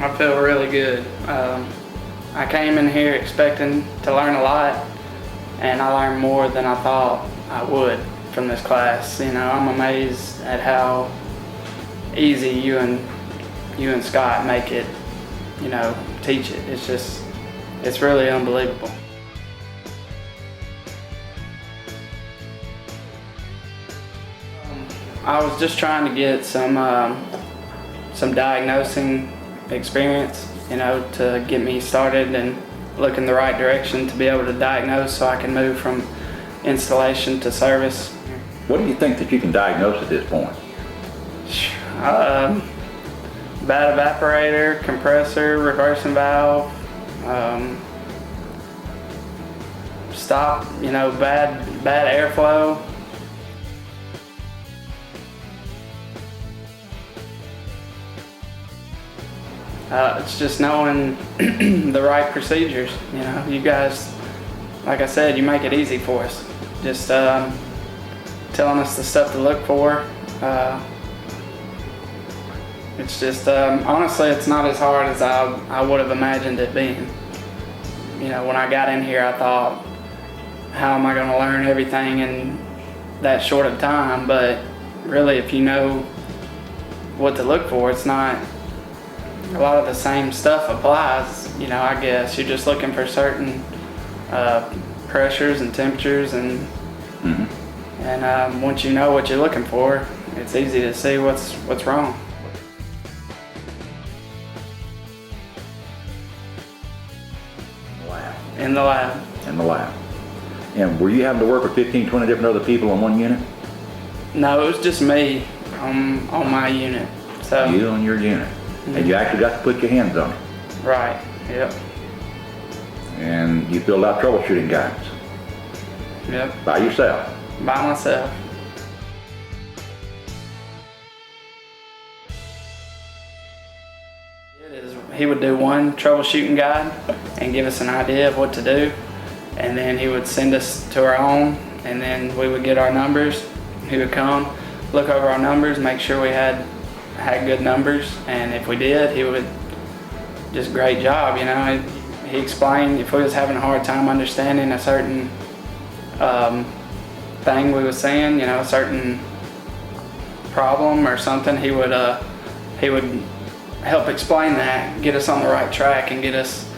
I feel really good. I came in here expecting to learn a lot, and I learned more than I thought I would from this class. You know, I'm amazed at how easy you and Scott make it, you know, teach it. It's really unbelievable. I was just trying to get some diagnosing experience, you know, to get me started and look in the right direction to be able to diagnose so I can move from installation to service. What do you think that you can diagnose at this point? Bad evaporator, compressor, reversing valve, stop, you know, bad airflow. It's just knowing the right procedures. You know, you guys, like I said, you make it easy for us. Just telling us the stuff to look for. It's just, honestly, it's not as hard as I would have imagined it being. You know, when I got in here, I thought, how am I going to learn everything in that short of time? But really, if you know what to look for, it's not. A lot of the same stuff applies, you know, I guess. You're just looking for certain pressures and temperatures, and once you know what you're looking for, it's easy to see what's wrong. In the lab. In the lab. And were you having to work with 15, 20 different other people on one unit? No, it was just me on my unit. So you on your unit. And you actually got to put your hands on it. Right, yep. And you filled out troubleshooting guides. Yep. By yourself. By myself. He would do one troubleshooting guide and give us an idea of what to do, and then he would send us to our own, and then we would get our numbers. He would come, look over our numbers, make sure we had good numbers, and if we did, he would just great job, you know. He explained if we was having a hard time understanding a certain thing we was saying, you know, a certain problem or something, he would help explain that, get us on the right track and get us.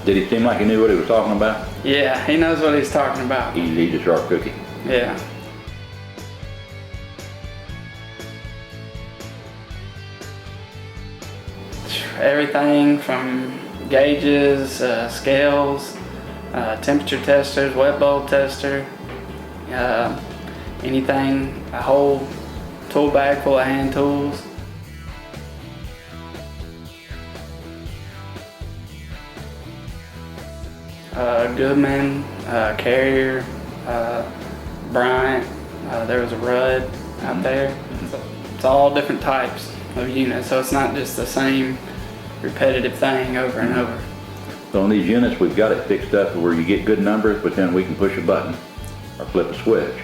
Did he seem like he knew what he was talking about? Yeah, he knows what he's talking about. He's a sharp cookie. Yeah. Everything from gauges, scales, temperature testers, wet bulb tester, anything, a whole tool bag full of hand tools. Goodman, Carrier, Bryant, there was a Rudd out there. It's all different types of units, so it's not just the same repetitive thing over and over. So on these units, we've got it fixed up where you get good numbers, but then we can push a button or flip a switch.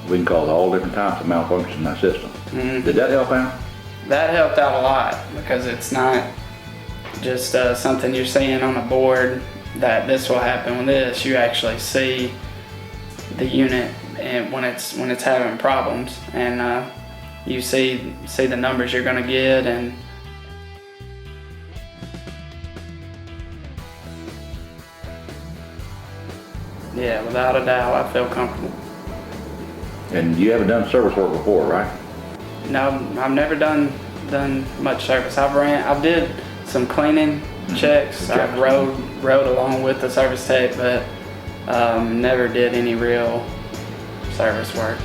We can cause all different types of malfunctions in that system. Did that help out? That helped out a lot, because it's not just something you're seeing on a board that this will happen with this. You actually see the unit and when it's having problems, and you see the numbers you're going to get. And yeah, without a doubt, I feel comfortable. And you haven't done service work before, right? No, I've never done much service. I did some cleaning checks. I've rode along with the service tech, but never did any real service work.